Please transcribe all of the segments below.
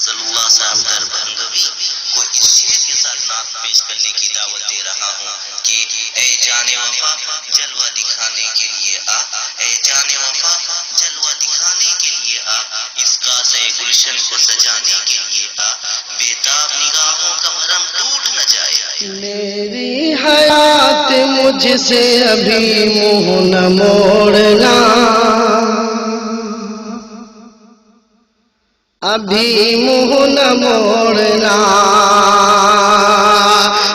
ضلع صاحب در بھنگوی کو اس شعر کے ساتھ نعت پیش کرنے کی دعوت دے رہا ہوں کہ اے جان وفا جلوہ دکھانے کے لیے آ، اے جان وفا جلوہ دکھانے کے لیے آ، اس کاسے گلشن کو سجانے کے لیے آ، بےتاب نگاہوں کا بھرم ٹوٹ نہ جائے۔ میری حیات مجھ سے ابھی منہ نہ موڑنا، ابھی منہ نہ موڑنا،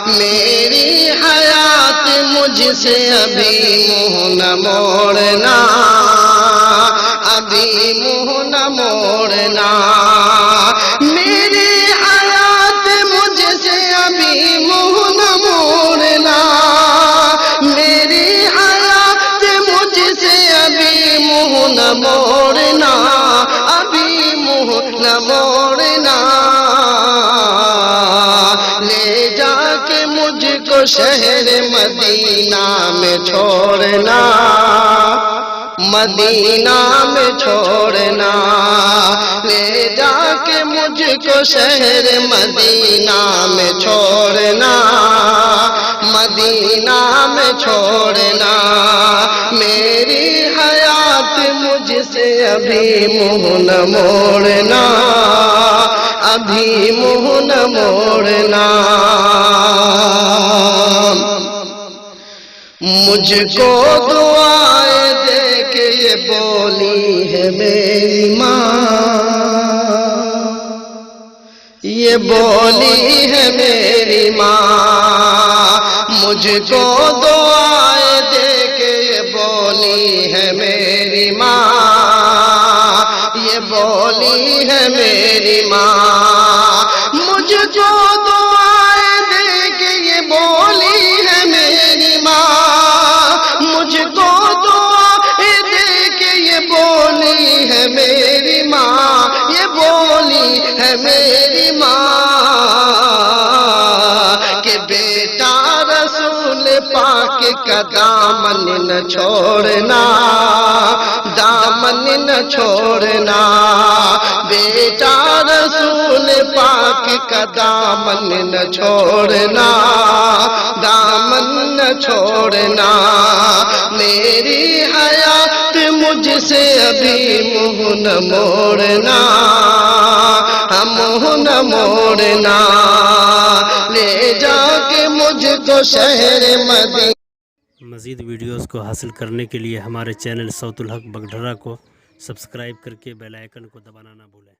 میری حیات مجھ سے ابھی منہ نہ موڑنا، ابھی منہ نہ موڑنا، میری حیات مجھ سے ابھی منہ نہ موڑنا، میری حیات مجھ سے ابھی منہ نہ موڑنا، ابھی منہ نہ موڑنا، لے جا کے مجھ کو شہر مدینہ میں چھوڑنا، مدینہ میں چھوڑنا، لے جا کے مجھ کو شہر مدینہ میں چھوڑنا، مدینہ میں چھوڑنا، میری حیات مجھ سے ابھی منہ نہ موڑنا، ابھی منہ نہ موڑنا، مجھ کو دعائیں دے کے یہ بولی ہے میری ماں، یہ بولی ہے میری ماں، مجھ کو دعائیں دے کے یہ بولی ہے میری ماں، یہ بولی ہے میری ماں، مجھ کو دعائیں دے کے یہ بولی ہے میری ماں، مجھ کو دعائیں دے کے یہ بولی ہے میری ماں، یہ بولی ہے میری ماں، کہ بیٹا رسول پاک کا دامن نہ چھوڑنا، دامن نہ چھوڑنا، بیٹا رسول پاک کا دامن نہ چھوڑنا، دامن نہ چھوڑنا، میری حیات مجھ سے ابھی منہ نہ موڑنا، منہ نہ موڑنا، لے جا کے مجھ کو شہر مدینہ۔ مزید ویڈیوز کو حاصل کرنے کے لیے ہمارے چینل صوت الحق بگڈھرا کو سبسکرائب کر کے بیل آئیکن کو دبانا نہ بھولیں۔